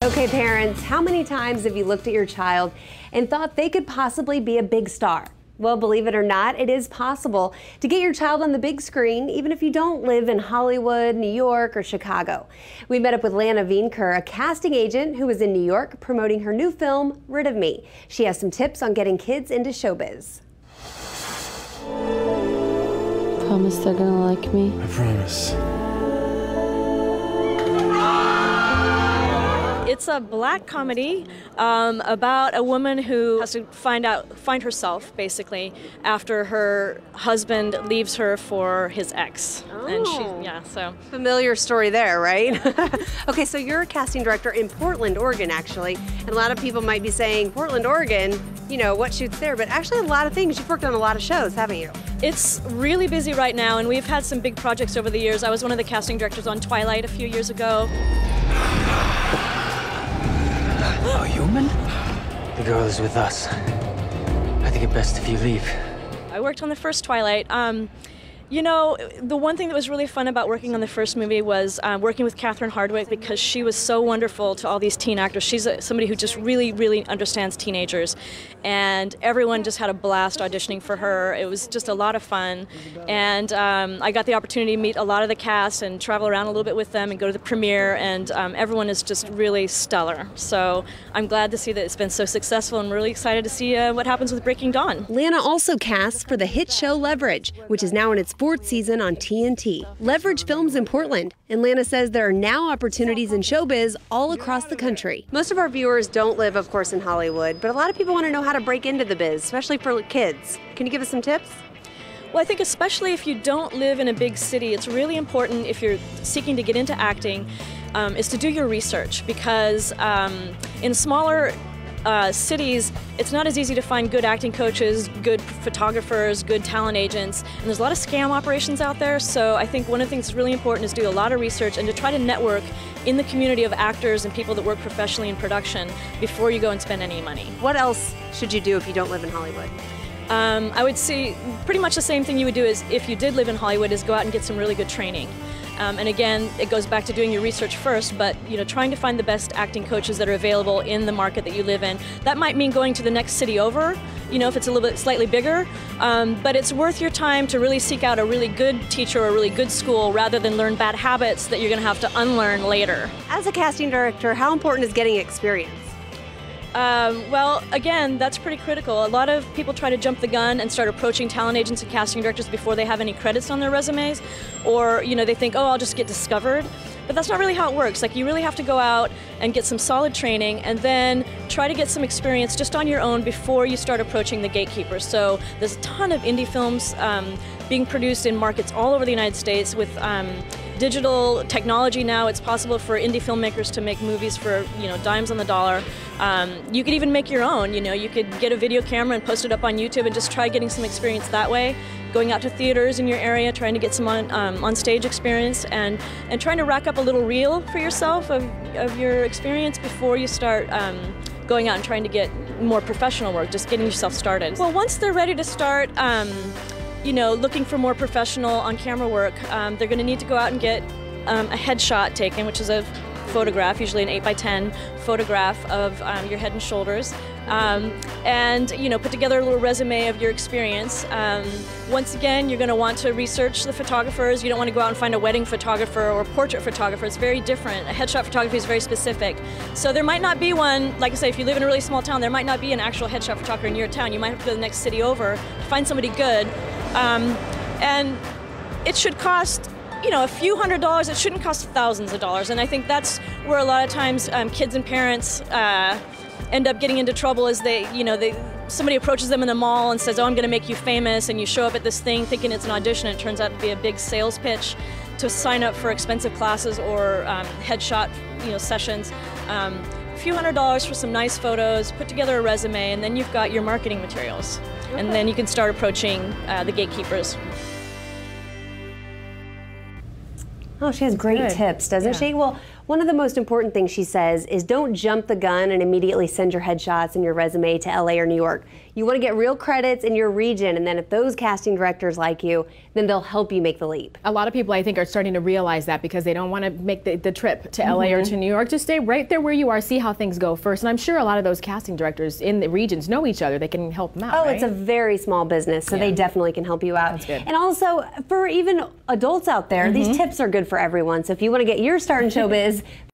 Okay, parents, how many times have you looked at your child and thought they could possibly be a big star? Well, believe it or not, it is possible to get your child on the big screen, even if you don't live in Hollywood, New York, or Chicago. We met up with Lana Veenker, a casting agent who was in New York promoting her new film, Rid of Me. She has some tips on getting kids into showbiz. Promise they're gonna like me? I promise. It's a black comedy about a woman who has to find herself, basically, after her husband leaves her for his ex. Oh. And so. Familiar story there, right? Okay, so you're a casting director in Portland, Oregon, actually. And a lot of people might be saying, Portland, Oregon, you know, what shoots there? But actually a lot of things. You've worked on a lot of shows, haven't you? It's really busy right now, and we've had some big projects over the years. I was one of the casting directors on Twilight a few years ago. A human? The girl is with us. I think it best if you leave. I worked on the first Twilight. You know, the one thing that was really fun about working on the first movie was working with Catherine Hardwicke, because she was so wonderful to all these teen actors. She's somebody who just really understands teenagers, and everyone just had a blast auditioning for her. It was just a lot of fun, and I got the opportunity to meet a lot of the cast and travel around a little bit with them and go to the premiere, and everyone is just really stellar. So I'm glad to see that it's been so successful, and really excited to see what happens with Breaking Dawn. Lana also casts for the hit show Leverage, which is now in its fourth season on TNT. Leverage films in Portland, and Lana says there are now opportunities in showbiz all across the country. Most of our viewers don't live, of course, in Hollywood, but a lot of people want to know how to break into the biz, especially for kids. Can you give us some tips? Well, I think especially if you don't live in a big city, it's really important, if you're seeking to get into acting, is to do your research, because in smaller cities, it's not as easy to find good acting coaches, good photographers, good talent agents, and there's a lot of scam operations out there. So I think one of the things that's really important is to do a lot of research and to try to network in the community of actors and people that work professionally in production before you go and spend any money. What else should you do if you don't live in Hollywood? I would say pretty much the same thing you would do as if you did live in Hollywood, is go out and get some really good training. And again, it goes back to doing your research first, but trying to find the best acting coaches that are available in the market that you live in. That might mean going to the next city over, if it's a little bit slightly bigger, but it's worth your time to really seek out a really good teacher or a really good school, rather than learn bad habits that you're going to have to unlearn later. As a casting director, how important is getting experience? Well, again, that's pretty critical. A lot of people try to jump the gun and start approaching talent agents and casting directors before they have any credits on their resumes, or they think, oh, I'll just get discovered. But that's not really how it works. Like, you really have to go out and get some solid training, and then try to get some experience just on your own before you start approaching the gatekeepers. So there's a ton of indie films being produced in markets all over the United States. With digital technology now, it's possible for indie filmmakers to make movies for dimes on the dollar. You could even make your own. You could get a video camera and post it up on YouTube and just try getting some experience that way. Going out to theaters in your area, trying to get some on stage experience, and trying to rack up a little reel for yourself of your experience before you start going out and trying to get more professional work, just getting yourself started. Well, once they're ready to start looking for more professional on-camera work, they're going to need to go out and get a headshot taken, which is a photograph, usually an 8x10 photograph of your head and shoulders, and put together a little resume of your experience. Once again, you're going to want to research the photographers. You don't want to go out and find a wedding photographer or a portrait photographer. It's very different. A headshot photography is very specific. So there might not be one, like I say, if you live in a really small town, there might not be an actual headshot photographer in your town. You might have to go to the next city over to find somebody good. And it should cost a few $100s. It shouldn't cost thousands of dollars. And I think that's where a lot of times kids and parents end up getting into trouble, is somebody approaches them in the mall and says, oh, I'm going to make you famous, and you show up at this thing thinking it's an audition, and it turns out to be a big sales pitch to sign up for expensive classes or headshot sessions. A few $100s for some nice photos, put together a resume, and then you've got your marketing materials. Okay. And then you can start approaching the gatekeepers. Oh, she has great tips, doesn't she? Well, one of the most important things she says is don't jump the gun and immediately send your headshots and your resume to LA or New York. You want to get real credits in your region, and then if those casting directors like you, then they'll help you make the leap. A lot of people, I think, are starting to realize that because they don't want to make the trip to LA or to New York. Just stay right there where you are, see how things go first. And I'm sure a lot of those casting directors in the regions know each other. They can help them out. Oh, right? It's a very small business, so they definitely can help you out. That's good. And also, for even adults out there, these tips are good for everyone. So if you want to get your start in showbiz,